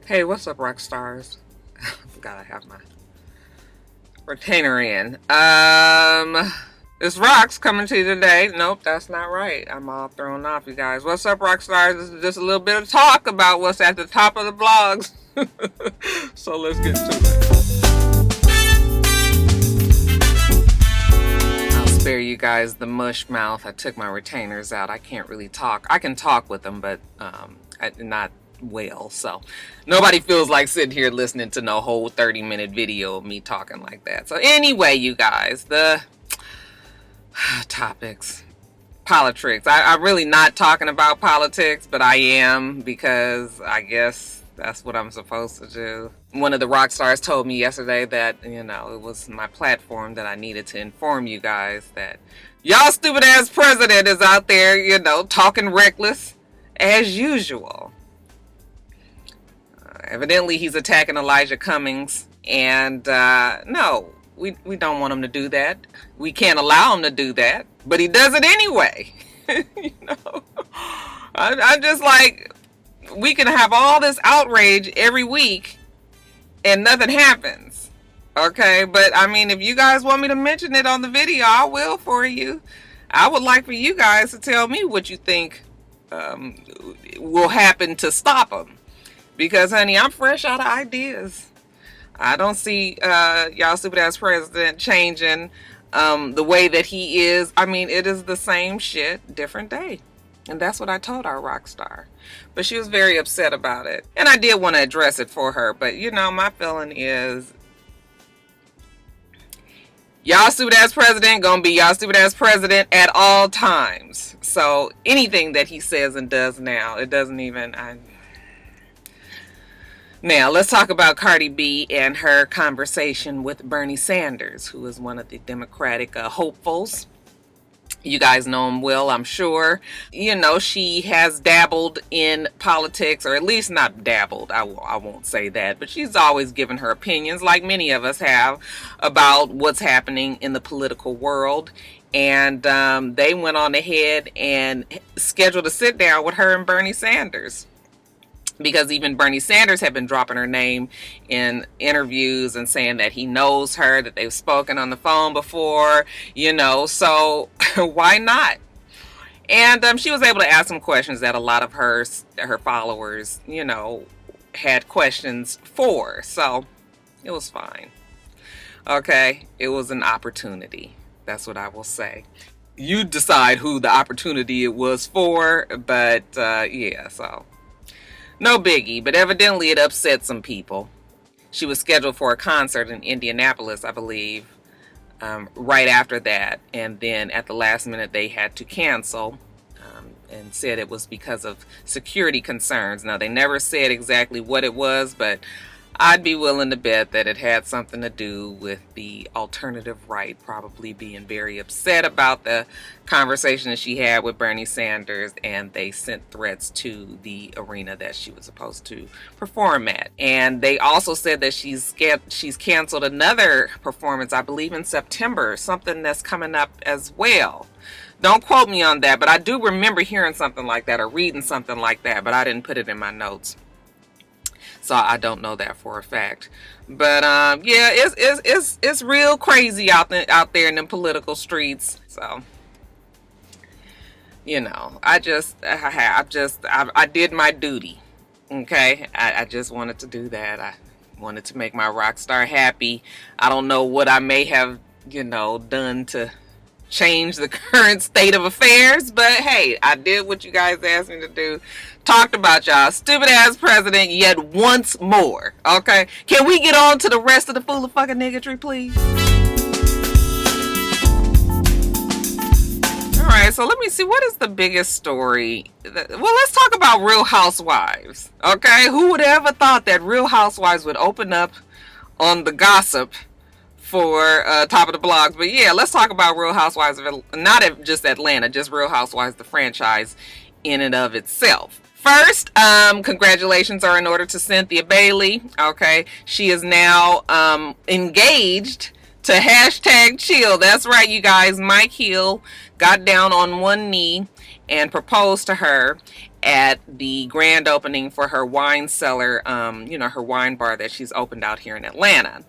Hey, what's up, Roxstars? I forgot I have my retainer in. It's Rox coming to you today. Nope, that's not right. I'm all thrown off, you guys. What's up, Roxstars? This is just a little bit of talk about what's at the top of the blogs. So let's get to it. I'll spare you guys the mush mouth. I took my retainers out. I can't really talk. I can talk with them, but not well, so nobody feels like sitting here listening to no whole 30-minute video of me talking like that. So anyway, you guys, the topics, politics. I'm really not talking about politics, but I am, because I guess that's what I'm supposed to do. One of the rock stars told me yesterday that, it was my platform that I needed to inform you guys that y'all stupid ass president is out there, talking reckless as usual. Evidently, he's attacking Elijah Cummings, and no, we don't want him to do that. We can't allow him to do that, but he does it anyway. I'm just like, we can have all this outrage every week, and nothing happens. Okay, but I mean, if you guys want me to mention it on the video, I will for you. I would like for you guys to tell me what you think will happen to stop him. Because, honey, I'm fresh out of ideas. I don't see y'all stupid ass president changing the way that he is. I mean, it is the same shit, different day. And that's what I told our rock star. But she was very upset about it. And I did want to address it for her. But, my feeling is, y'all stupid ass president gonna be y'all stupid ass president at all times. So anything that he says and does now, it doesn't even... Now, let's talk about Cardi B and her conversation with Bernie Sanders, who is one of the Democratic hopefuls. You guys know him well, I'm sure. She has dabbled in politics, or at least not dabbled. I won't say that, but she's always given her opinions, like many of us have, about what's happening in the political world. And they went on ahead and scheduled a sit down with her and Bernie Sanders. Because even Bernie Sanders had been dropping her name in interviews and saying that he knows her, that they've spoken on the phone before, so why not? And she was able to ask some questions that a lot of her followers, had questions for. So it was fine. Okay, it was an opportunity. That's what I will say. You decide who the opportunity it was for, but yeah, so... no biggie, but evidently it upset some people. She was scheduled for a concert in Indianapolis, I believe, right after that. And then at the last minute, they had to cancel and said it was because of security concerns. Now, they never said exactly what it was, but I'd be willing to bet that it had something to do with the alternative right probably being very upset about the conversation that she had with Bernie Sanders, and they sent threats to the arena that she was supposed to perform at. And they also said that she's canceled another performance, I believe in September, something that's coming up as well. Don't quote me on that, but I do remember hearing something like that or reading something like that, but I didn't put it in my notes. So I don't know that for a fact. But yeah, it's real crazy out there in the political streets. So I did my duty. Okay, I just wanted to do that. I wanted to make my rock star happy. I don't know what I may have done to change the current state of affairs, but hey, I did what you guys asked me to do. Talked about y'all stupid ass president yet once more. Okay, can we get on to the rest of the fool of fucking niggatry, please? All right, so let me see, what is the biggest story? Well, let's talk about Real Housewives. Okay, who would have ever thought that Real Housewives would open up on the gossip for top of the blogs? But yeah, let's talk about Real Housewives of not just Atlanta, just Real Housewives, the franchise in and of itself. First, congratulations are in order to Cynthia Bailey. Okay, she is now engaged to #chill. That's right, you guys. Mike Hill got down on one knee and proposed to her at the grand opening for her wine cellar, her wine bar that she's opened out here in Atlanta.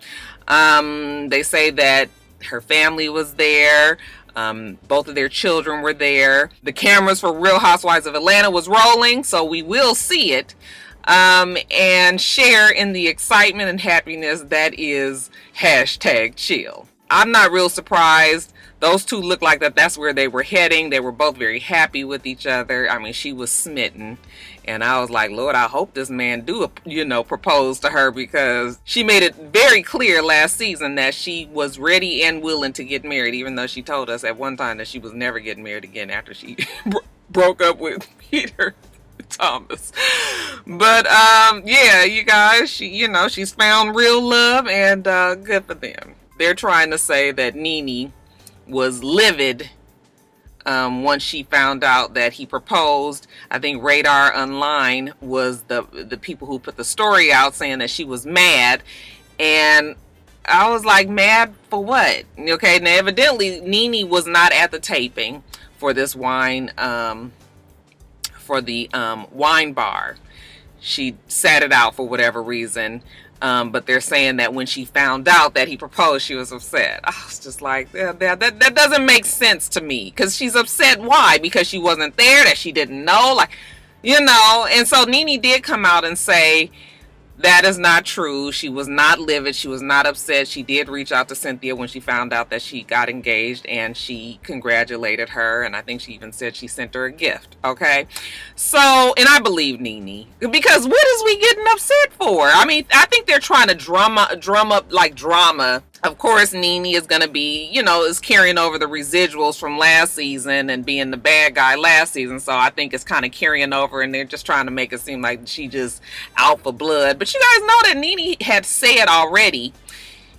They say that her family was there. Both of their children were there. The cameras for Real Housewives of Atlanta was rolling, so we will see it. And share in the excitement and happiness that is #chill. I'm not real surprised. Those two look like that's where they were heading. They were both very happy with each other. I mean, she was smitten. And I was like, Lord, I hope this man do, propose to her, because she made it very clear last season that she was ready and willing to get married, even though she told us at one time that she was never getting married again after she broke up with Peter Thomas. But yeah, you guys, she's found real love, and good for them. They're trying to say that NeNe was livid once she found out that he proposed. I think Radar Online was the people who put the story out, saying that she was mad. And I was like, mad for what? Okay, now evidently NeNe was not at the taping for this wine wine bar. She sat it out for whatever reason. But they're saying that when she found out that he proposed, she was upset. I was just like, that doesn't make sense to me. Because she's upset. Why? Because she wasn't there, that she didn't know. And so NeNe did come out and say that is not true. She was not livid. She was not upset. She did reach out to Cynthia when she found out that she got engaged, and she congratulated her. And I think she even said she sent her a gift. Okay. So, and I believe NeNe, because what is we getting upset for? I mean, I think they're trying to drum up like drama. Of course, NeNe is going to be, is carrying over the residuals from last season and being the bad guy last season. So I think it's kind of carrying over, and they're just trying to make it seem like she just out for blood. But you guys know that NeNe had said already,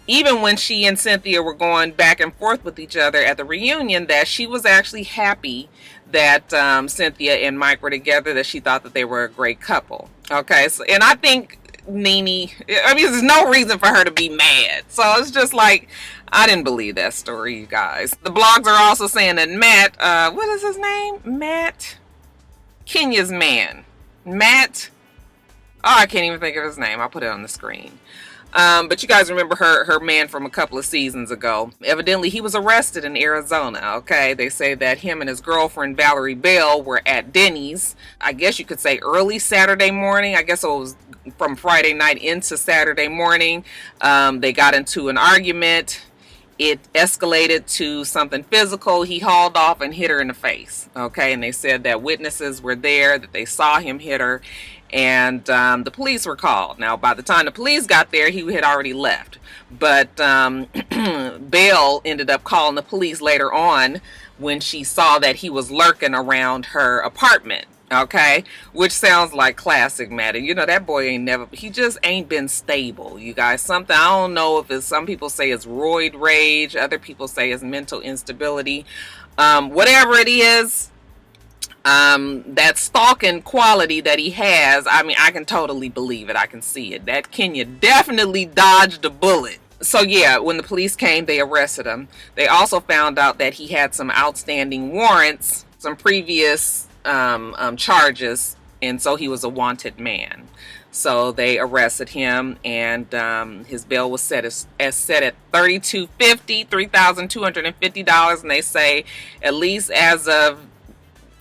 even when she and Cynthia were going back and forth with each other at the reunion, that she was actually happy that Cynthia and Mike were together, that she thought that they were a great couple. Okay, so, and I think NeNe, there's no reason for her to be mad. So it's just like, I didn't believe that story, you guys. The blogs are also saying that Matt, what is his name? Matt? Kenya's man. Matt? Oh, I can't even think of his name. I'll put it on the screen. But you guys remember her man from a couple of seasons ago. Evidently, he was arrested in Arizona, okay? They say that him and his girlfriend, Valerie Bell, were at Denny's, I guess you could say early Saturday morning. I guess it was from Friday night into Saturday morning. They got into an argument. It escalated to something physical. He hauled off and hit her in the face, okay? And they said that witnesses were there, that they saw him hit her. And the police were called. Now, by the time the police got there, he had already left. But Belle ended up calling the police later on when she saw that he was lurking around her apartment. Okay, which sounds like classic Maddie. That boy he just ain't been stable, you guys. Something, I don't know if it's, some people say it's roid rage, other people say it's mental instability. Whatever it is, that stalking quality that he has, I can totally believe it. I can see it. That Kenya definitely dodged a bullet. So yeah, when the police came, they arrested him. They also found out that he had some outstanding warrants, some previous charges, and so he was a wanted man. So they arrested him, and his bail was set at $3,250, and they say, at least as of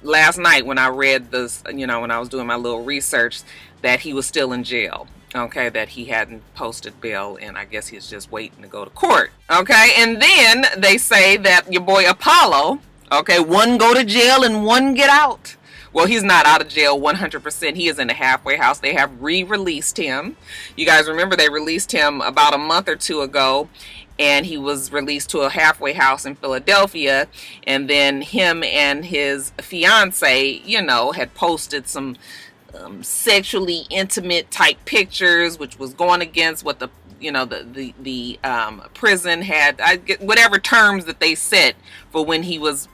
last night when I read this, when I was doing my little research, that he was still in jail. Okay, that he hadn't posted bail, and I guess he's just waiting to go to court. Okay, and then they say that your boy Apollo, okay, one go to jail and one get out. Well, he's not out of jail 100%. He is in a halfway house. They have re-released him. You guys remember they released him about a month or two ago, and he was released to a halfway house in Philadelphia. And then him and his fiance, had posted some sexually intimate type pictures, which was going against what the prison had, whatever terms that they set for when he was,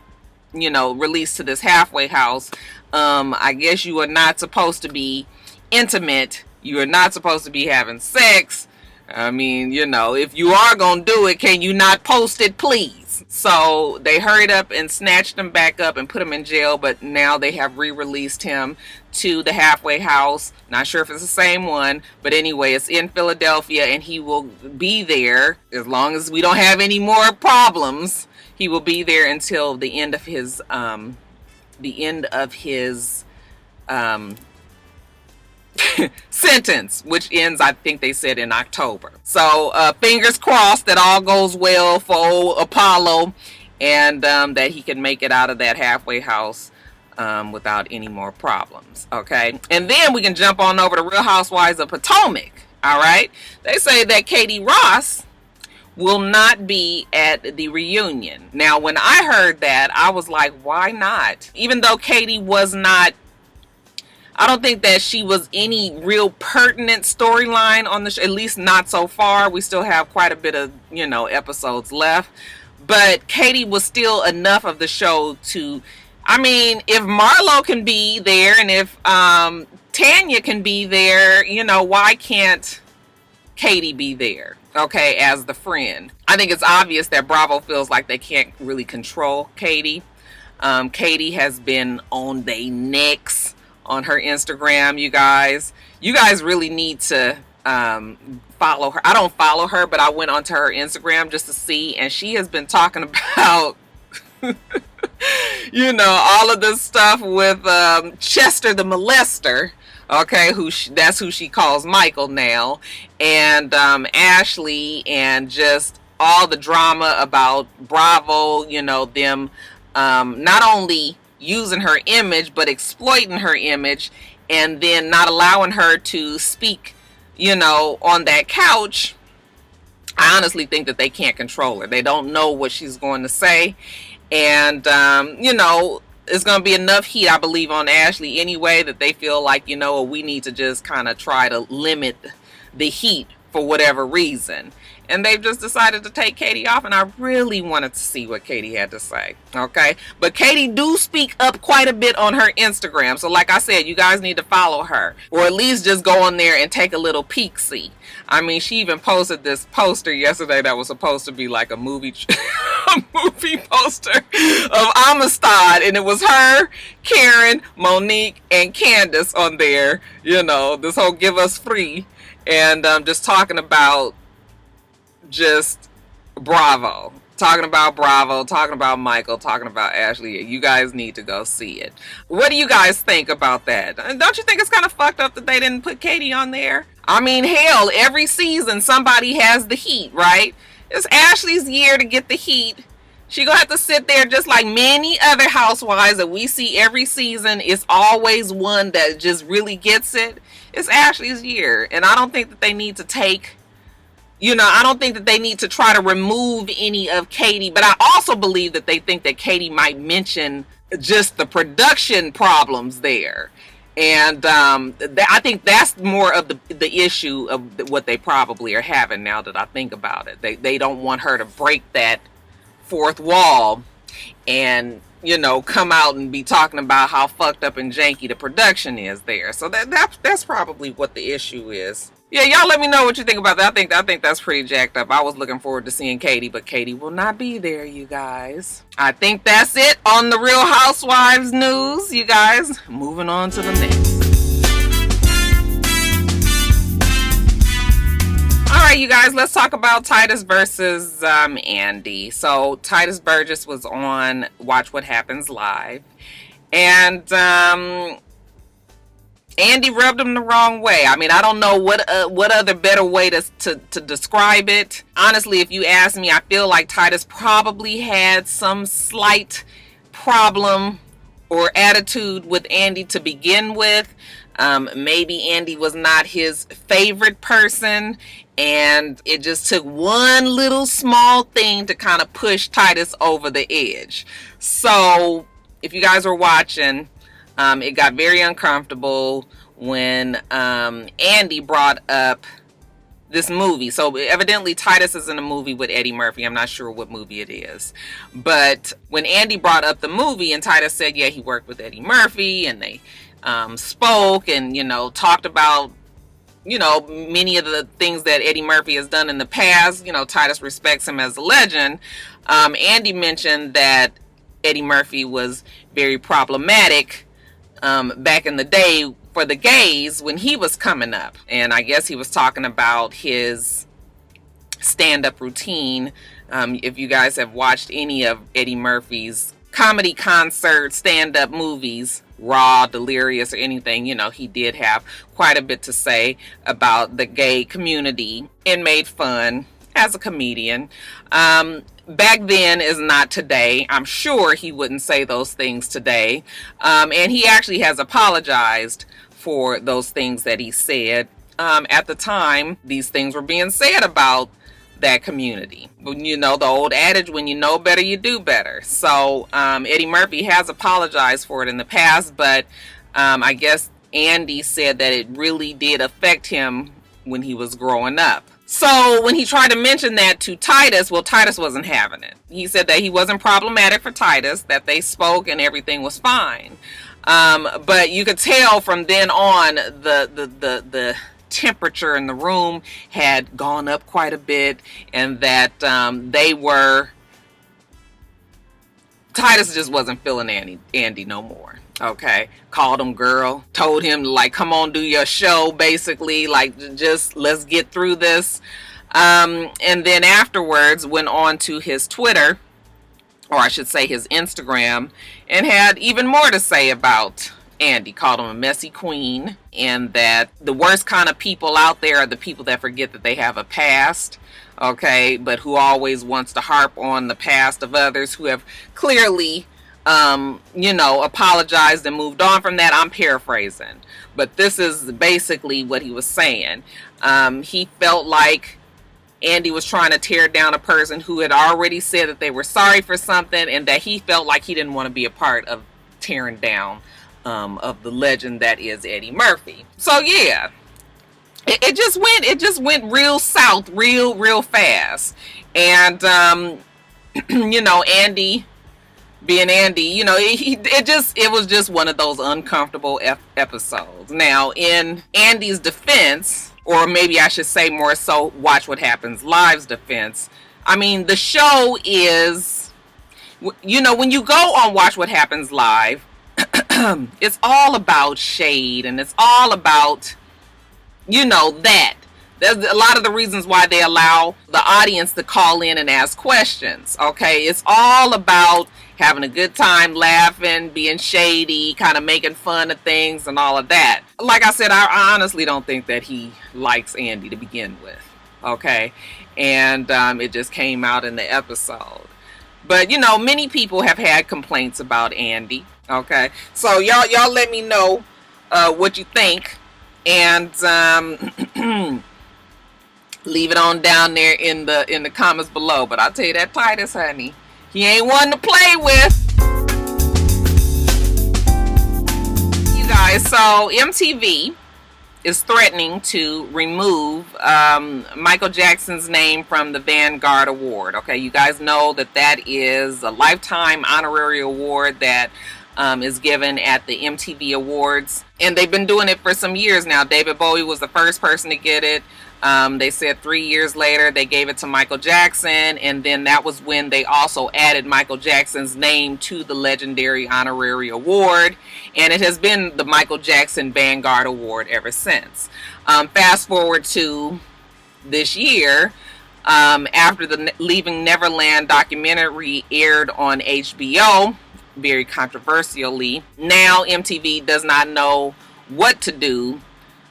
released to this halfway house. I guess you are not supposed to be intimate. You are not supposed to be having sex. I mean, if you are going to do it, can you not post it, please? So they hurried up and snatched him back up and put him in jail, but now they have re-released him to the halfway house. Not sure if it's the same one, but anyway, it's in Philadelphia, and he will be there as long as we don't have any more problems. He will be there until the end of his sentence, which ends, I think they said, in October. So fingers crossed that all goes well for old Apollo, and that he can make it out of that halfway house without any more problems. Okay, and then we can jump on over to Real Housewives of Potomac. All right, they say that Katie Ross will not be at the reunion. Now, when I heard that, I was like, why not? Even though Katie was not, I don't think that she was any real pertinent storyline on the show, at least not so far. We still have quite a bit of, episodes left. But Katie was still enough of the show to, I mean, if Marlo can be there and if Tanya can be there, why can't Katie be there? Okay, as the friend. I think it's obvious that Bravo feels like they can't really control Katie. Katie has been on their necks on her Instagram, you guys. You guys really need to follow her. I don't follow her, but I went onto her Instagram just to see, and she has been talking about all of this stuff with Chester the molester. Okay, that's who she calls Michael now, and Ashley, and just all the drama about Bravo, them not only using her image, but exploiting her image, and then not allowing her to speak, on that couch. I honestly think that they can't control her. They don't know what she's going to say, and it's going to be enough heat, I believe, on Ashley anyway, that they feel like, we need to just kind of try to limit the heat for whatever reason. And they've just decided to take Katie off, and I really wanted to see what Katie had to say. Okay, but Katie do speak up quite a bit on her Instagram, so like I said, you guys need to follow her, or at least just go on there and take a little peek-see. I mean, she even posted this poster yesterday that was supposed to be like a movie a movie poster of Amistad, and it was her, Karen, Monique, and Candace on there, this whole give us free, and just talking about just Bravo, talking about Michael, talking about Ashley. You guys need to go see it. What do you guys think about that? Don't you think it's kind of fucked up that they didn't put Katie on there? I mean, hell, every season somebody has the heat, right? It's Ashley's year to get the heat. She gonna have to sit there just like many other housewives that we see every season. It's always one that just really gets it. It's Ashley's year, and I don't think that they need to take, I don't think that they need to try to remove any of Katie, but I also believe that they think that Katie might mention just the production problems there. And I think that's more of the issue of what they probably are having now that I think about it. They don't want her to break that fourth wall and, come out and be talking about how fucked up and janky the production is there. So that's probably what the issue is. Yeah, y'all let me know what you think about that. I think that's pretty jacked up. I was looking forward to seeing Katie, but Katie will not be there, you guys. I think that's it on the Real Housewives news, you guys. Moving on to the next. All right, you guys, let's talk about Titus versus Andy. So Titus Burgess was on Watch What Happens Live, and Andy rubbed him the wrong way. I mean, I don't know what other better way to describe it. Honestly, if you ask me, I feel like Titus probably had some slight problem or attitude with Andy to begin with. Maybe Andy was not his favorite person, and it just took one little small thing to kind of push Titus over the edge. So if you guys were watching, it got very uncomfortable when Andy brought up this movie. So evidently Titus is in a movie with Eddie Murphy. I'm not sure what movie it is. But when Andy brought up the movie and Titus said, yeah, he worked with Eddie Murphy, and they spoke and, talked about many of the things that Eddie Murphy has done in the past. Titus respects him as a legend. Andy mentioned that Eddie Murphy was very problematic back in the day for the gays when he was coming up. And I guess he was talking about his stand-up routine. If you guys have watched any of Eddie Murphy's comedy concert stand-up movies, Raw, Delirious, or anything, he did have quite a bit to say about the gay community and made fun as a comedian. Back then is not today. I'm sure he wouldn't say those things today. And he actually has apologized for those things that he said. At the time, these things were being said about that community. The old adage, when you know better, you do better. So Eddie Murphy has apologized for it in the past, but I guess Andy said that it really did affect him when he was growing up. So when he tried to mention that to Titus, well, Titus wasn't having it. He said that he wasn't problematic for Titus, that they spoke and everything was fine. But you could tell from then on the temperature in the room had gone up quite a bit, and that Titus just wasn't feeling Andy no more. Okay, called him girl, told him like, come on, do your show, basically, like, just let's get through this. And then afterwards went on to his Twitter, or I should say his Instagram, and had even more to say about Andy. Called him a messy queen, and that the worst kind of people out there are the people that forget that they have a past, okay, but who always wants to harp on the past of others who have clearly apologized and moved on from that. I'm paraphrasing, but this is basically what he was saying. He felt like Andy was trying to tear down a person who had already said that they were sorry for something, and that he felt like he didn't want to be a part of tearing down of the legend that is Eddie Murphy. So yeah, it just went real south real fast. And Andy being Andy, it was just one of those uncomfortable episodes. Now, in Andy's defense, or maybe I should say more so Watch What Happens Live's defense, I mean, the show is, when you go on Watch What Happens Live, it's all about shade, and it's all about, that. There's a lot of the reasons why they allow the audience to call in and ask questions, okay? It's all about having a good time, laughing, being shady, kind of making fun of things and all of that. Like I said, I honestly don't think that he likes Andy to begin with, okay? And it just came out in the episode. But, many people have had complaints about Andy, okay? So y'all let me know what you think. And leave it on down there in the comments below. But I'll tell you that Titus, honey, he ain't one to play with. You guys, so MTV is threatening to remove Michael Jackson's name from the Vanguard Award. Okay, you guys know that is a lifetime honorary award that is given at the MTV Awards. And they've been doing it for some years now. David Bowie was the first person to get it. They said 3 years later they gave it to Michael Jackson, and then that was when they also added Michael Jackson's name to the legendary honorary award, and it has been the Michael Jackson Vanguard Award ever since. Fast forward to this year, after the Leaving Neverland documentary aired on HBO, very controversially, now MTV does not know what to do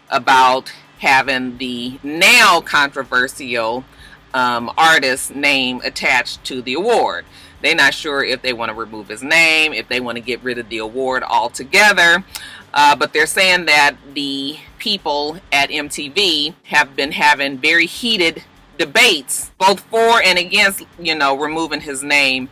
about having the now controversial artist name attached to the award. They're not sure if they want to remove his name, if they want to get rid of the award altogether. But they're saying that the people at MTV have been having very heated debates, both for and against, removing his name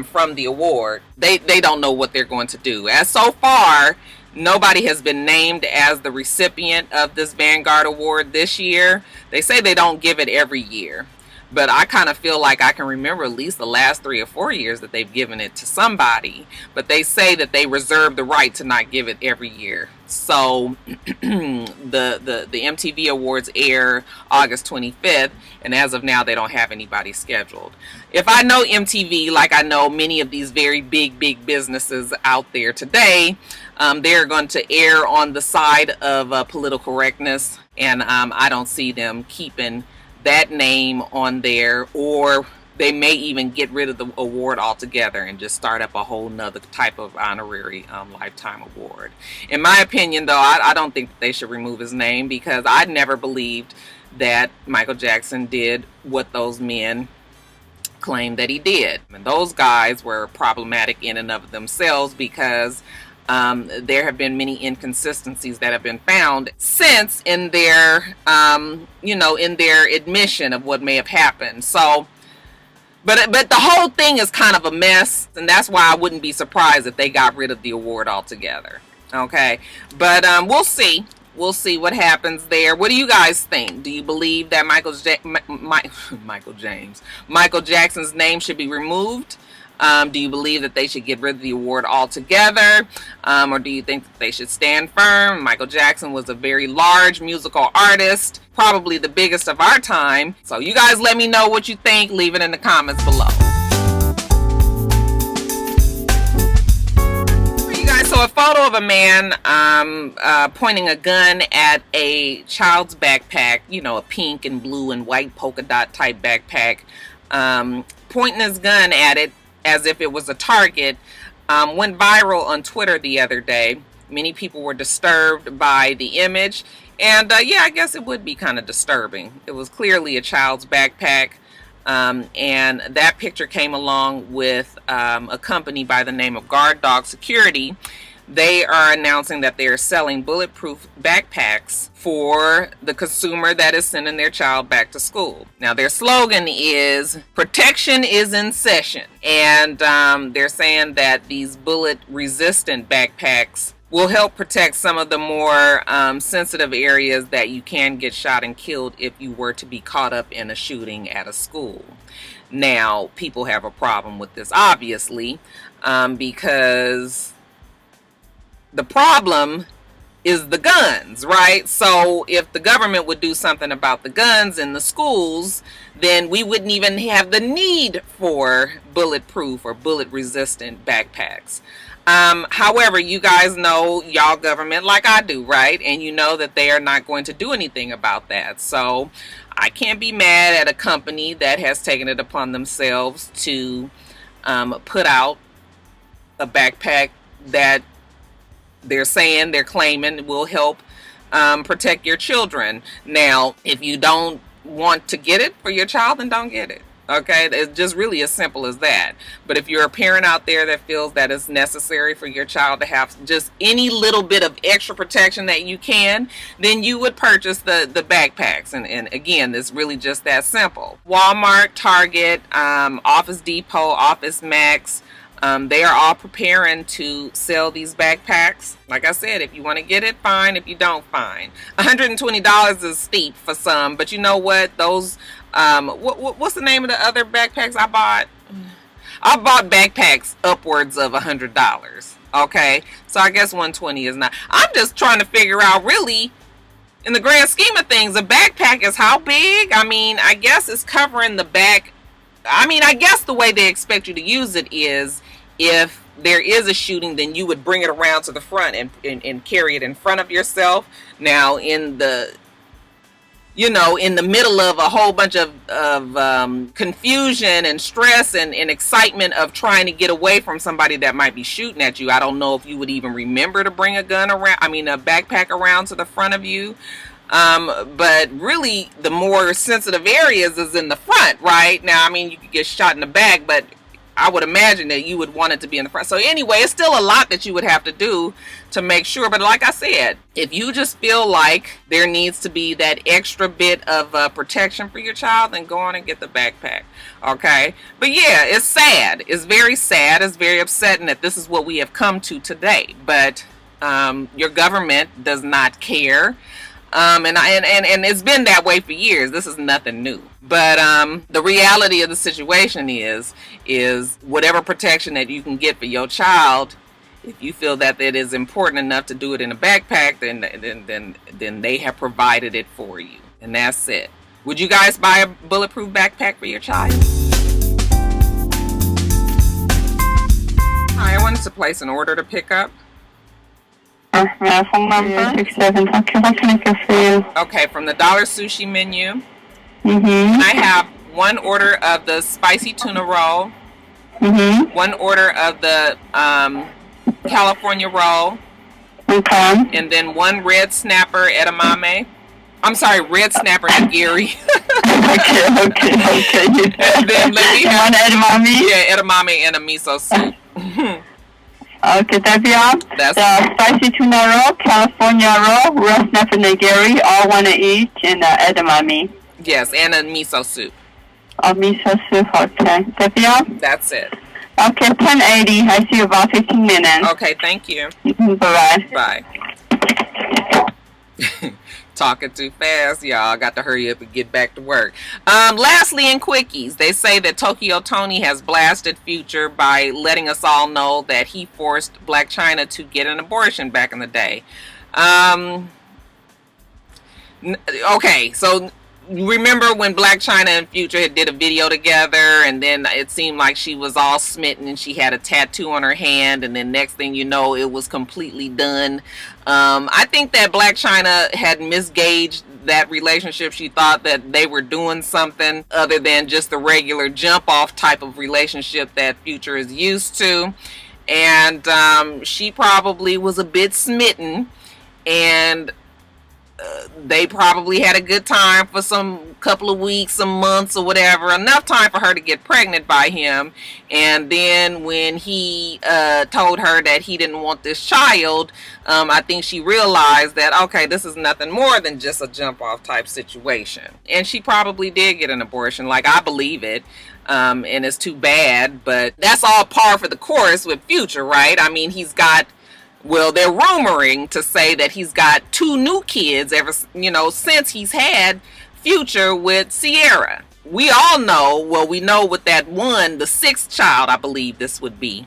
from the award. They don't know what they're going to do. As so far, nobody has been named as the recipient of this Vanguard Award this year. They say they don't give it every year. But I kind of feel like I can remember at least the last 3 or 4 years that they've given it to somebody. But they say that they reserve the right to not give it every year. So the MTV Awards air August 25th, and as of now, they don't have anybody scheduled. If I know MTV, like I know many of these very big businesses out there today, they're going to err on the side of political correctness, and I don't see them keeping that name on there, or they may even get rid of the award altogether and just start up a whole nother type of honorary lifetime award. In my opinion, though, I don't think they should remove his name, because I never believed that Michael Jackson did what those men claimed that he did. And those guys were problematic in and of themselves, because there have been many inconsistencies that have been found since in their, in their admission of what may have happened. So, but the whole thing is kind of a mess, and that's why I wouldn't be surprised if they got rid of the award altogether. Okay, but we'll see. We'll see what happens there. What do you guys think? Do you believe that Michael Jackson's name should be removed? Do you believe that they should get rid of the award altogether? Or do you think that they should stand firm? Michael Jackson was a very large musical artist, probably the biggest of our time. So you guys let me know what you think. Leave it in the comments below. You guys, so a photo of a man pointing a gun at a child's backpack, a pink and blue and white polka dot type backpack, pointing his gun at it as if it was a target, went viral on Twitter the other day. Many people were disturbed by the image, and yeah, I guess it would be kind of disturbing. It was clearly a child's backpack, and that picture came along with a company by the name of Guard Dog Security. They are announcing that they are selling bulletproof backpacks for the consumer that is sending their child back to school. Now, their slogan is "Protection is in session," and they're saying that these bullet-resistant backpacks will help protect some of the more sensitive areas that you can get shot and killed if you were to be caught up in a shooting at a school. Now, people have a problem with this, obviously, because the problem is the guns, right? So if the government would do something about the guns in the schools, then we wouldn't even have the need for bulletproof or bullet resistant backpacks. However, you guys know y'all government like I do, right? And you know that they are not going to do anything about that. So I can't be mad at a company that has taken it upon themselves to put out a backpack that they're claiming will help protect your children. Now, if you don't want to get it for your child, then don't get it. Okay, it's just really as simple as that. But if you're a parent out there that feels that it's necessary for your child to have just any little bit of extra protection that you can, then you would purchase the backpacks. And again, it's really just that simple. Walmart, Target, Office Depot, Office Max, they are all preparing to sell these backpacks. Like I said, if you want to get it, fine. If you don't, fine. $120 is steep for some, but you know what? Those, what's the name of the other backpacks I bought? I bought backpacks upwards of $100. Okay, so I guess 120 is not. I'm just trying to figure out, really, in the grand scheme of things, a backpack is how big? I mean, I guess it's covering the back. I mean, I guess the way they expect you to use it is, if there is a shooting, then you would bring it around to the front and carry it in front of yourself. Now, in the middle of a whole bunch of confusion and stress and excitement of trying to get away from somebody that might be shooting at you, I don't know if you would even remember to bring a backpack around to the front of you. But really, the more sensitive areas is in the front, right? Now, I mean, you could get shot in the back, but I would imagine that you would want it to be in the front. So anyway, it's still a lot that you would have to do to make sure. But like I said, if you just feel like there needs to be that extra bit of protection for your child, then go on and get the backpack. Okay. But yeah, it's sad. It's very sad. It's very upsetting that this is what we have come to today. But your government does not care. And it's been that way for years. This is nothing new. But the reality of the situation is whatever protection that you can get for your child, if you feel that it is important enough to do it in a backpack, then they have provided it for you. And that's it. Would you guys buy a bulletproof backpack for your child? Hi, I wanted to place an order to pick up. Phone number 67. Okay, what can I get for you? Okay, from the Dollar Sushi menu. Mm-hmm. I have one order of the spicy tuna roll. Mm-hmm. One order of the California roll. Okay. And then one red snapper edamame. I'm sorry, red snapper nigiri. Okay. And then let me have one edamame? Yeah, edamame and a miso soup. Okay, that'd be all. That's the spicy tuna roll, California roll, red snapper nigiri, all one each, and edamame. Yes, and a miso soup. Oh, miso soup, okay. That'd be all? That's it. Okay, 1080. I see you about 15 minutes. Okay, thank you. Bye-bye. Bye. Talking too fast, y'all. Got to hurry up and get back to work. Lastly, in Quickies, they say that Tokyo Tony has blasted Future by letting us all know that he forced Blac Chyna to get an abortion back in the day. Okay, so remember when Blac Chyna and Future did a video together, and then it seemed like she was all smitten and she had a tattoo on her hand, and then next thing you know, it was completely done. I think that Blac Chyna had misgauged that relationship. She thought that they were doing something other than just the regular jump off type of relationship that Future is used to, and she probably was a bit smitten, and they probably had a good time for some couple of weeks, some months or whatever, enough time for her to get pregnant by him. And then when he told her that he didn't want this child, I think she realized that, okay, this is nothing more than just a jump off type situation. And she probably did get an abortion. Like, I believe it. And it's too bad, but that's all par for the course with Future, right? I mean, he's got, well, they're rumoring to say that he's got 2 new kids ever, since he's had Future with Sierra. We all know, well, we know with that one, the 6th child, I believe this would be.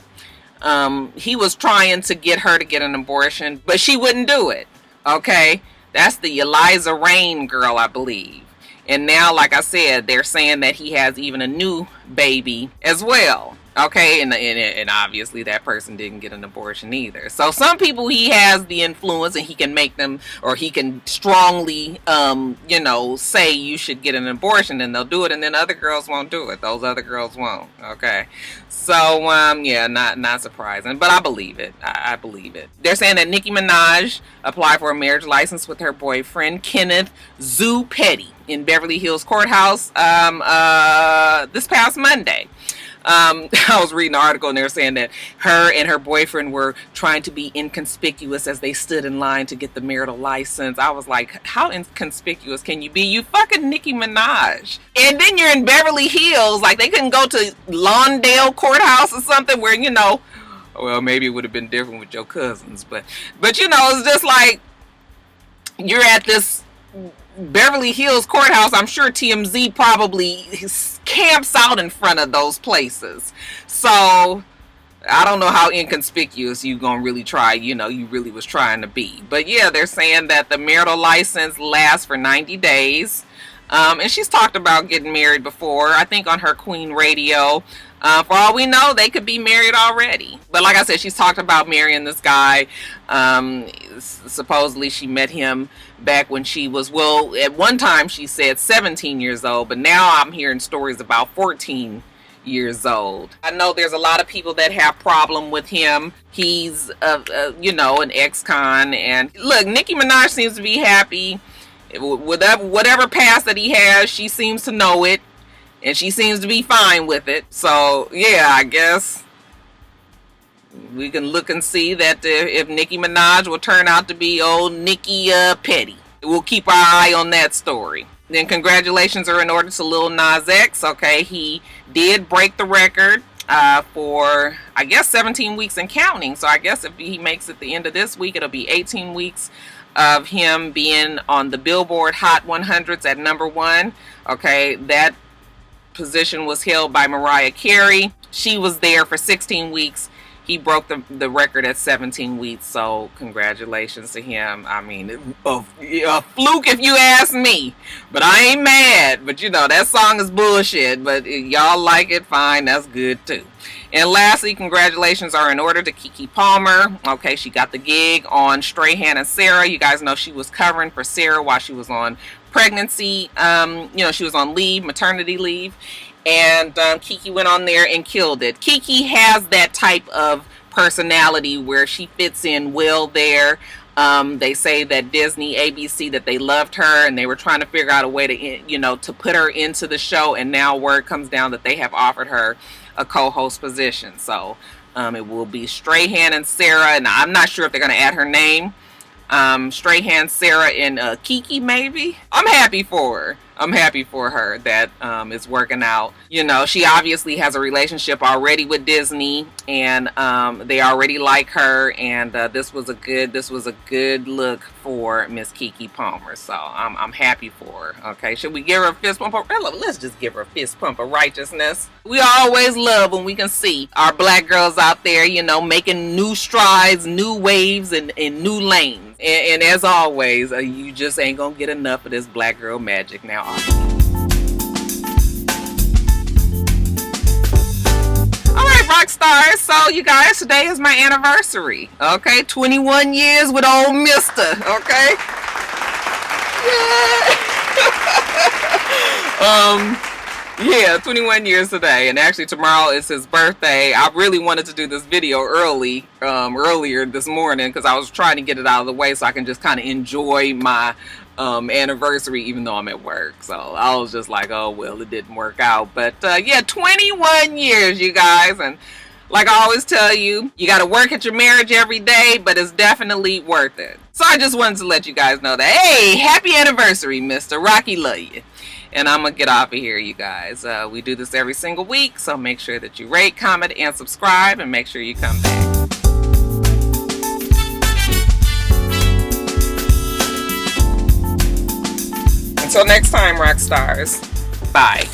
He was trying to get her to get an abortion, but she wouldn't do it. Okay, that's the Eliza Rain girl, I believe. And now, like I said, they're saying that he has even a new baby as well. Okay, and obviously that person didn't get an abortion either. So some people, he has the influence and he can make them, or he can strongly, say you should get an abortion, and they'll do it, and then other girls won't do it. Those other girls won't. Okay, so yeah, not surprising, but I believe it. I believe it. They're saying that Nicki Minaj applied for a marriage license with her boyfriend Kenneth Zoo Petty in Beverly Hills Courthouse this past Monday. I was reading an article and they were saying that her and her boyfriend were trying to be inconspicuous as they stood in line to get the marital license. I was like, how inconspicuous can you be? You fucking Nicki Minaj. And then you're in Beverly Hills. Like, they couldn't go to Lawndale Courthouse or something where, well, maybe it would have been different with your cousins. But it's just like, you're at this Beverly Hills Courthouse. I'm sure TMZ probably camps out in front of those places. So I don't know how inconspicuous you gonna really try, you really was trying to be. But yeah, they're saying that the marital license lasts for 90 days. And she's talked about getting married before, I think on her Queen Radio. For all we know, they could be married already. But like I said, she's talked about marrying this guy. Supposedly she met him back when she was, well, at one time she said 17 years old, but now I'm hearing stories about 14 years old. I know there's a lot of people that have problem with him. He's, an ex-con. And look, Nicki Minaj seems to be happy. Whatever past that he has, she seems to know it. And she seems to be fine with it. So, yeah, I guess we can look and see that if Nicki Minaj will turn out to be old Nicki Petty. We'll keep our eye on that story. Then congratulations are in order to Lil Nas X. Okay, he did break the record for, I guess, 17 weeks and counting. So I guess if he makes it the end of this week, it'll be 18 weeks of him being on the Billboard Hot 100s at #1. Okay, that position was held by Mariah Carey. She was there for 16 weeks. He broke the record at 17 weeks, so congratulations to him. I mean, a fluke if you ask me, but I ain't mad. But you know, that song is bullshit, but y'all like it, fine, that's good too. And lastly, congratulations are in order to Keke Palmer. Okay, she got the gig on Strahan and Sarah. You guys know she was covering for Sarah while she was on pregnancy. She was on leave, maternity leave. And Keke went on there and killed it. Keke has that type of personality where she fits in well there. They say that Disney, ABC, that they loved her and they were trying to figure out a way to put her into the show. And now word comes down that they have offered her a co-host position. So it will be Strahan and Sarah, and I'm not sure if they're going to add her name. Strahan, Sarah, and Keke maybe. I'm happy for her. I'm happy for her that it's working out. You know, she obviously has a relationship already with Disney, and they already like her. And this was a good look for Miss Keke Palmer. So I'm happy for her. Okay, should we give her a fist pump? Let's just give her a fist pump of righteousness. We always love when we can see our black girls out there, you know, making new strides, new waves, and new lanes. And as always, you just ain't gonna get enough of this black girl magic now. Alright, Roxstars, so you guys, today is my anniversary. Okay, 21 years with old mister, okay? Yeah. 21 years today, and actually tomorrow is his birthday. I really wanted to do this video earlier this morning because I was trying to get it out of the way so I can just kind of enjoy my anniversary even though I'm at work. So I was just like, oh well, it didn't work out. But yeah, 21 years, you guys, and like I always tell you, you got to work at your marriage every day, but it's definitely worth it. So I just wanted to let you guys know that, hey, happy anniversary, Mr. Rocky, love you. And I'm going to get off of here, you guys. We do this every single week, so make sure that you rate, comment, and subscribe, and make sure you come back. Until next time, Roxstars. Bye.